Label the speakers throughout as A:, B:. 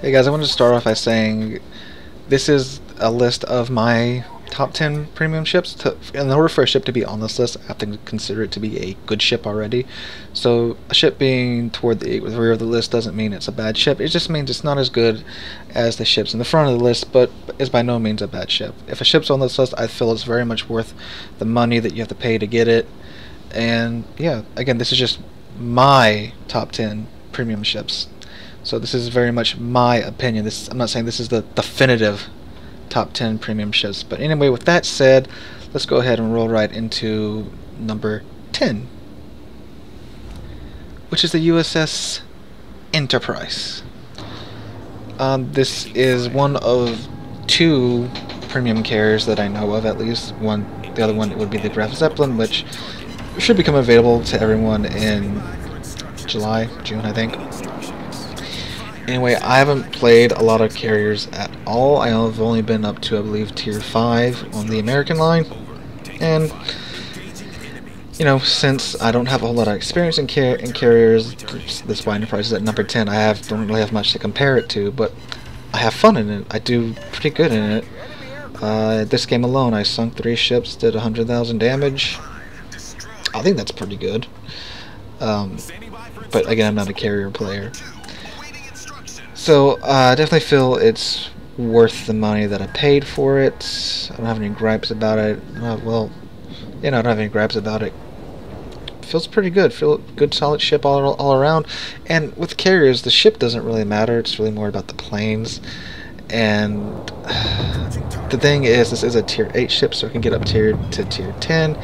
A: Hey guys, I wanted to start off by saying this is a list of my top 10 premium ships. In order for a ship to be on this list, I have to consider it to be a good ship already. So a ship being toward the rear of the list doesn't mean it's a bad ship. It just means it's not as good as the ships in the front of the list, but is by no means a bad ship. If a ship's on this list, I feel it's very much worth the money that you have to pay to get it. And yeah, again, this is just my top 10 premium ships. So this is very much my opinion. I'm not saying this is the definitive top 10 premium ships. But anyway, with that said, let's go ahead and roll right into number 10, which is the USS Enterprise. This is one of two premium carriers that I know of, at least. The other one would be the Graf Spee, which should become available to everyone in June, I think. Anyway, I haven't played a lot of carriers at all. I have only been up to, I believe, tier 5 on the American line. And, you know, since I don't have a whole lot of experience in carriers, this why Enterprise is at number 10. Don't really have much to compare it to, but I have fun in it. I do pretty good in it. This game alone, I sunk 3 ships, did 100,000 damage. I think that's pretty good. But again, I'm not a carrier player. So I definitely feel it's worth the money that I paid for it. I don't have any gripes about it. I don't have any gripes about it. Feels pretty good. Feel good, solid ship all around. And with carriers, the ship doesn't really matter. It's really more about the planes. And the thing is, this is a tier 8 ship, so it can get up tiered to tier 10.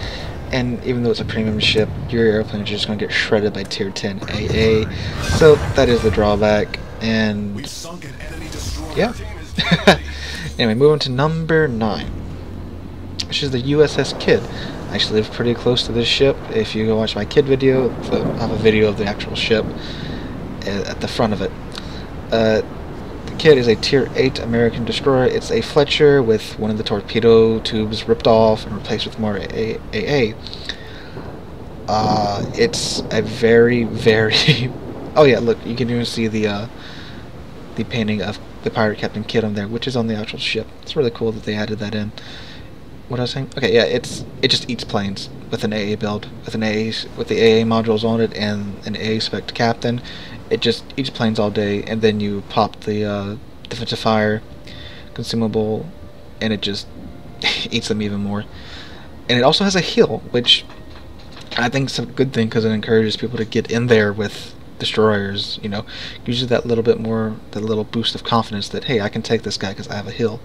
A: And even though it's a premium ship, your airplanes are just going to get shredded by tier 10 AA. So that is the drawback. And yeah. Anyway, moving to number 9, which is the USS Kidd. I actually live pretty close to this ship. If you go watch my Kidd video, I have a video of the actual ship at the front of it. The Kidd is a tier 8 American destroyer. It's a Fletcher with one of the torpedo tubes ripped off and replaced with more AA. It's a very, very... Oh yeah, look, you can even see the painting of the pirate Captain Kidd on there, which is on the actual ship. It's really cool that they added that in. What I was saying? Okay, yeah, it just eats planes with an AA build, with the AA modules on it and an AA spec captain. It just eats planes all day, and then you pop the defensive fire consumable, and it just eats them even more. And it also has a heal, which I think is a good thing because it encourages people to get in there with destroyers. You know, gives you that little bit more, that little boost of confidence that, hey, I can take this guy because I have a heal.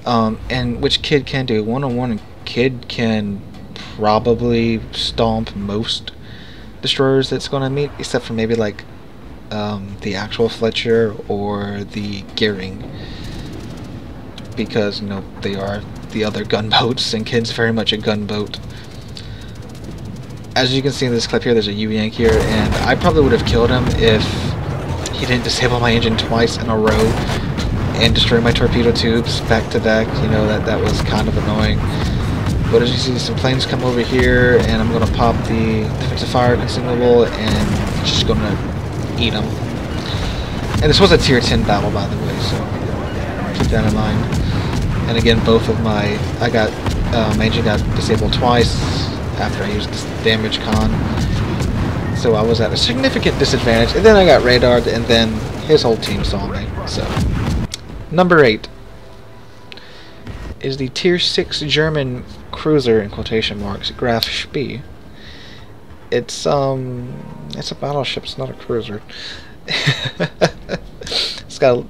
A: And which Kidd can do. One-on-one, Kidd can probably stomp most destroyers that's going to meet, except for maybe like the actual Fletcher or the Gearing, because, you know, they are the other gunboats, and Kidd's very much a gunboat. As you can see in this clip here, there's a U-Yank here, and I probably would have killed him if he didn't disable my engine twice in a row and destroy my torpedo tubes back to back. You know, that was kind of annoying. But as you see, some planes come over here, and I'm going to pop the defensive fire consumable, and it's just going to eat them. And this was a tier 10 battle, by the way, so keep that in mind. And again, both of my engine got disabled twice after I used this damage con, so I was at a significant disadvantage, and then I got radared, and then his whole team saw me. So number 8 is the tier 6 German cruiser, in quotation marks, Graf Spee. It's a battleship, it's not a cruiser. It's got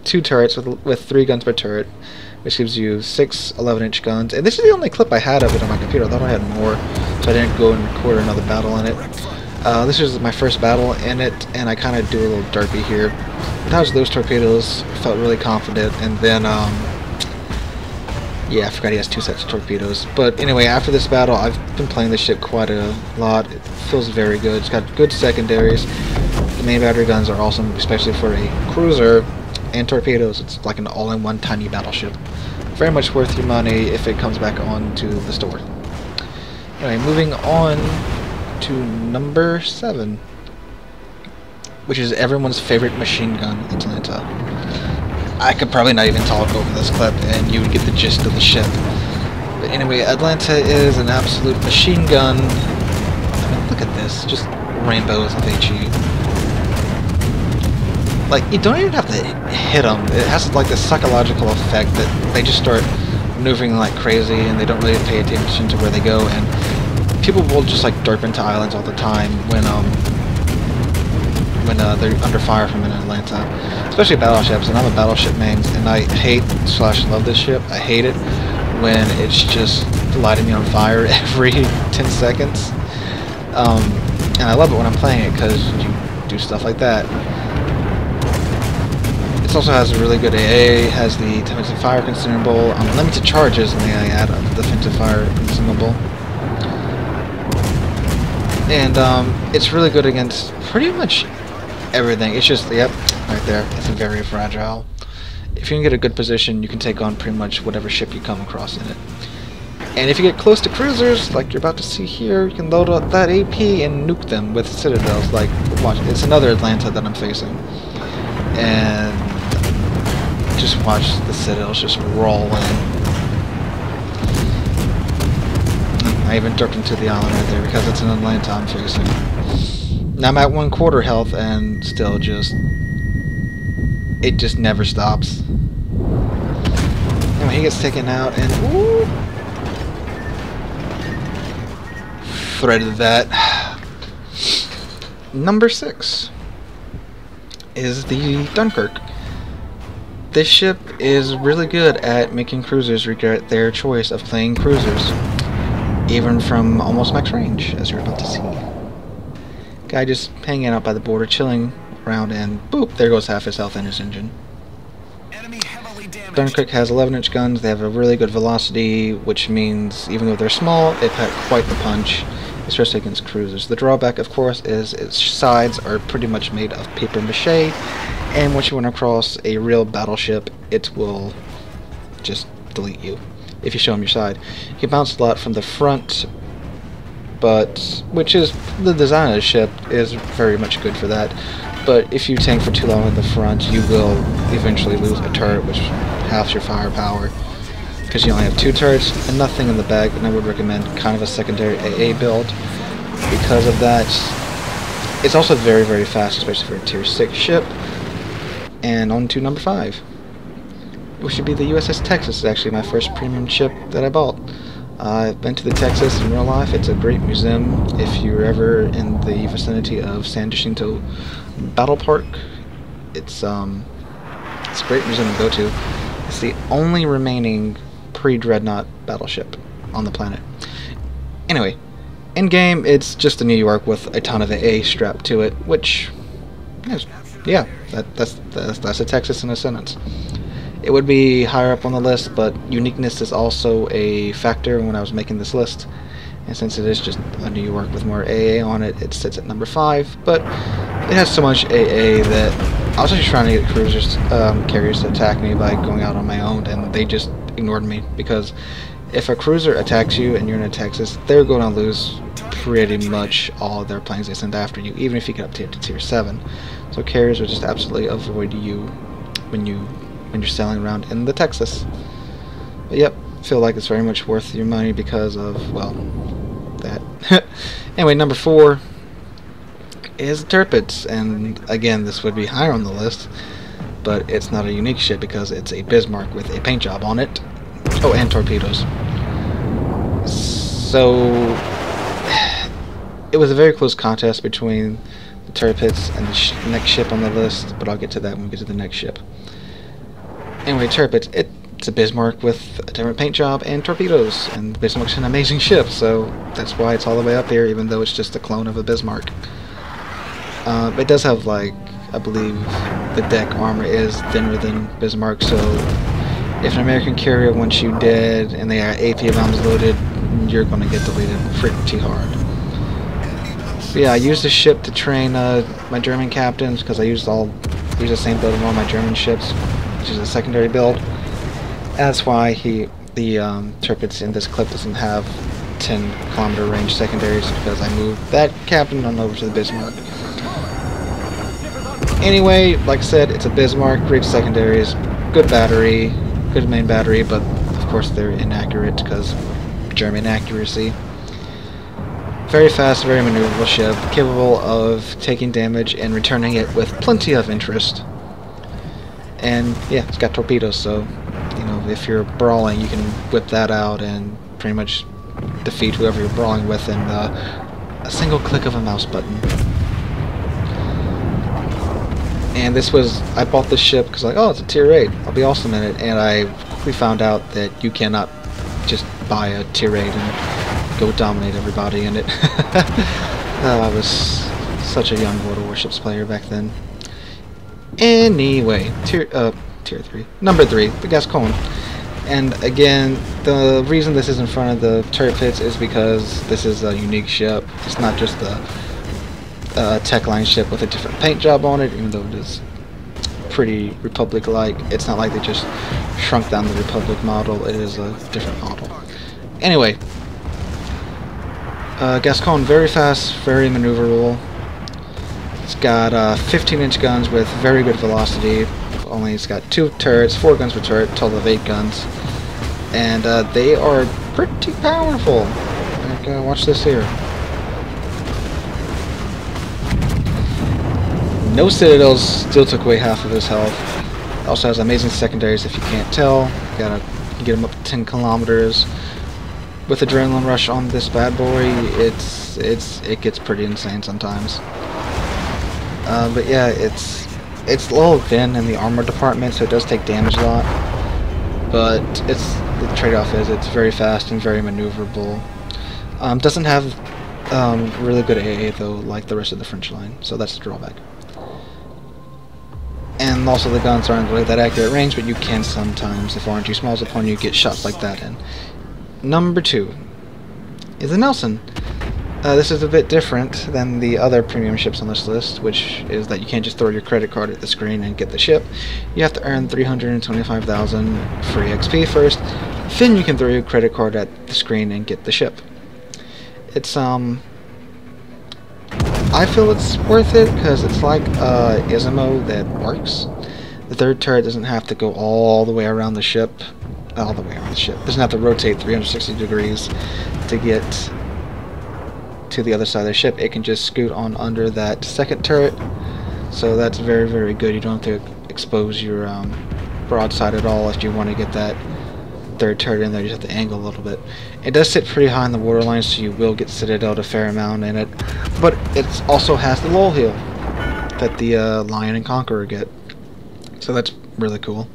A: 2 turrets with 3 guns per turret, which gives you 6 11-inch guns. And this is the only clip I had of it on my computer. I thought I had more, so I didn't go and record another battle in it. This is my first battle in it, and I kind of do a little derpy here. Without those torpedoes, I felt really confident, and then, yeah, I forgot he has 2 sets of torpedoes. But anyway, after this battle, I've been playing this ship quite a lot. It feels very good. It's got good secondaries. The main battery guns are awesome, especially for a cruiser. And torpedoes. It's like an all-in-one tiny battleship. Very much worth your money if it comes back onto the store. Anyway, moving on to number 7, which is everyone's favorite machine gun, Atlanta. I could probably not even talk over this clip and you would get the gist of the ship. But anyway, Atlanta is an absolute machine gun. I mean, look at this, just rainbows of HE. Like, you don't even have to hit them. It has like this psychological effect that they just start maneuvering like crazy and they don't really pay attention to where they go, and people will just like derp into islands all the time when they're under fire from an Atlanta, especially battleships. And I'm a battleship main, and I hate / love this ship. I hate it when it's just lighting me on fire every 10 seconds. And I love it when I'm playing it because you do stuff like that. It also has a really good AA, has the defensive fire consumable, limited charges, and the I add a defensive fire consumable. And it's really good against pretty much everything. It's just, yep, right there. It's very fragile. If you can get a good position, you can take on pretty much whatever ship you come across in it. And if you get close to cruisers, like you're about to see here, you can load up that AP and nuke them with citadels. Like, watch, it's another Atlanta that I'm facing. And just watch the citadels just roll in. I even derped into the island right there because it's an Atlanta I'm facing. Now I'm at 1/4 health and still just... it just never stops. And he gets taken out and... ooh! Threaded that. Number 6 is the Dunkirk. This ship is really good at making cruisers regret their choice of playing cruisers, even from almost max range, as you're about to see. Guy just hanging out by the border, chilling around, and boop, there goes half his health in his engine. Dunkirk has 11-inch guns. They have a really good velocity, which means even though they're small, they pack quite the punch, especially against cruisers. The drawback, of course, is its sides are pretty much made of paper mache, and once you run across a real battleship, it will just delete you if you show them your side. You can bounce a lot from the front, but which is the design of the ship is very much good for that. But if you tank for too long in the front, you will eventually lose a turret, which halves your firepower, because you only have 2 turrets and nothing in the back. And I would recommend kind of a secondary AA build because of that. It's also very, very fast, especially for a tier 6 ship. And on to number 5, which should be the USS Texas. It's actually my first premium ship that I bought. I've been to the Texas in real life. It's a great museum. If you're ever in the vicinity of San Jacinto Battle Park, it's a great museum to go to. It's the only remaining pre-Dreadnought battleship on the planet. Anyway, in game, it's just a New York with a ton of AA strapped to it, which is, yeah, that's a Texas in a sentence. It would be higher up on the list, but uniqueness is also a factor when I was making this list. And since it is just a New York with more AA on it, it sits at number 5. But it has so much AA that I was actually trying to get cruisers, carriers to attack me by going out on my own, and they just ignored me. Because if a cruiser attacks you and you're in a Texas, they're going to lose pretty much all of their planes they send after you, even if you get up to tier 7. So carriers will just absolutely avoid you when you're sailing around in the Texas. But yep, feel like it's very much worth your money because of, well, that. Anyway, number 4 is Tirpitz, and again, this would be higher on the list, but it's not a unique ship because it's a Bismarck with a paint job on it. Oh, and torpedoes. So it was a very close contest between the Tirpitz and the next ship on the list, but I'll get to that when we get to the next ship. Anyway, Tirpitz, it's a Bismarck with a different paint job and torpedoes, and Bismarck's an amazing ship, so that's why it's all the way up here, even though it's just a clone of a Bismarck. It does have, like, I believe the deck armor is thinner than Bismarck, so if an American carrier wants you dead and they are AP bombs loaded, you're going to get deleted pretty hard. So yeah, I used this ship to train my German captains, because I use the same build on all my German ships, which is a secondary build. That's why the Tirpitz in this clip doesn't have 10-kilometer range secondaries, because I moved that captain on over to the Bismarck. Anyway, like I said, it's a Bismarck, great secondaries, good battery, good main battery, but of course they're inaccurate because German accuracy. Very fast, very maneuverable ship, capable of taking damage and returning it with plenty of interest. And yeah, it's got torpedoes, so you know, if you're brawling, you can whip that out and pretty much defeat whoever you're brawling with in a single click of a mouse button. And this was, I bought this ship because like, oh, it's a tier 8, I'll be awesome in it, and I quickly found out that you cannot just buy a tier 8 and go dominate everybody in it. I was such a young World of Warships player back then. Anyway, tier 3, number 3, the Gascon. And again, the reason this is in front of the Tirpitz is because this is a unique ship. It's not just a tech line ship with a different paint job on it, even though it is pretty Republic-like. It's not like they just shrunk down the Republic model. It is a different model. Anyway, Gascon, very fast, very maneuverable. It's got 15-inch guns with very good velocity. Only it's got 2 turrets, 4 guns per turret, total of 8 guns, and they are pretty powerful. Like, watch this here. No citadels, still took away half of his health. Also has amazing secondaries if you can't tell. You get him up to 10 kilometers. With adrenaline rush on this bad boy, it gets pretty insane sometimes. But yeah, it's a little thin in the armor department, so it does take damage a lot. But the trade-off is it's very fast and very maneuverable. Doesn't have really good AA though, like the rest of the French line, so that's the drawback. And also the guns aren't really that accurate range, but you can sometimes, if RNG smiles upon you, get shots like that in. Number 2 is the Elson. This is a bit different than the other premium ships on this list, which is that you can't just throw your credit card at the screen and get the ship. You have to earn 325,000 free XP first, then you can throw your credit card at the screen and get the ship. It's I feel it's worth it because it's like Ismo that works. The third turret doesn't have to go all the way around the ship. Doesn't have to rotate 360 degrees to get to the other side of the ship. It can just scoot on under that second turret, so that's very, very good. You don't have to expose your broadside at all if you want to get that third turret in there. You just have to angle a little bit. It does sit pretty high in the waterline, so you will get citadeled a fair amount in it, but it also has the lull heal that the Lion and Conqueror get, so that's really cool.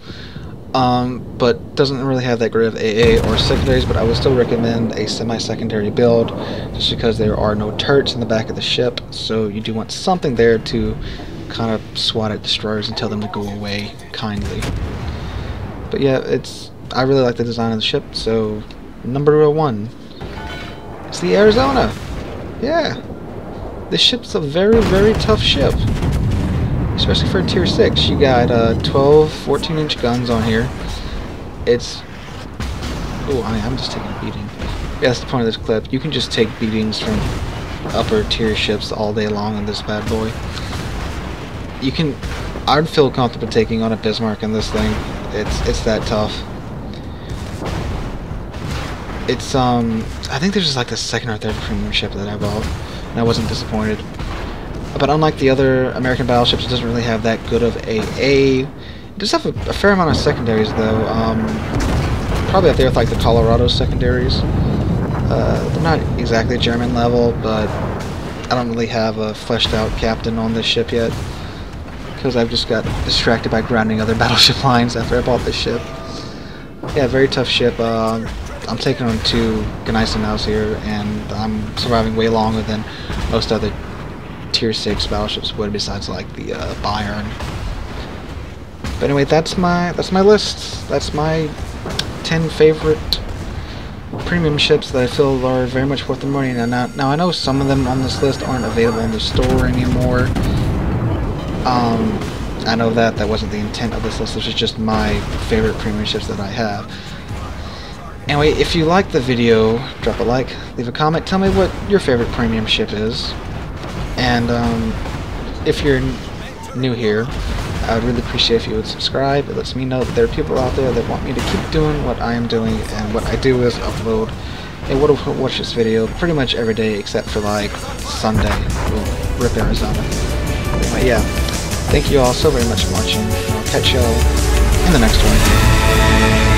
A: But doesn't really have that great of AA or secondaries, but I would still recommend a semi-secondary build just because there are no turrets in the back of the ship, so you do want something there to kind of swat at destroyers and tell them to go away kindly. But yeah, I really like the design of the ship, so number 1, it's the Arizona. Yeah, this ship's a very, very tough ship, especially for a tier 6. You got 12 14-inch guns on here. I'm just taking a beating. Yeah, that's the point of this clip. You can just take beatings from upper tier ships all day long on this bad boy. I'd feel comfortable taking on a Bismarck in this thing. It's that tough. I think there's just like the second or third premium ship that I bought, and I wasn't disappointed. But unlike the other American battleships, it doesn't really have that good of AA. It does have a fair amount of secondaries, though. Probably up there with like the Colorado secondaries. They're not exactly German level, but I don't really have a fleshed out captain on this ship yet, because I've just got distracted by grounding other battleship lines after I bought this ship. Yeah, very tough ship. I'm taking on 2 Gneisenhaus here, and I'm surviving way longer than most other tier 6 battleships would, besides like the Bayern. But anyway, that's my list. That's my 10 favorite premium ships that I feel are very much worth the money. Now I know some of them on this list aren't available in the store anymore. I know that wasn't the intent of this list. This is just my favorite premium ships that I have. Anyway, if you like the video, drop a like, leave a comment, tell me what your favorite premium ship is. And if you're new here, I would really appreciate if you would subscribe. It lets me know that there are people out there that want me to keep doing what I am doing, and what I do is upload a Warships video pretty much every day except for like Sunday. We'll rip Arizona. But yeah, thank you all so very much for watching. I'll catch y'all in the next one.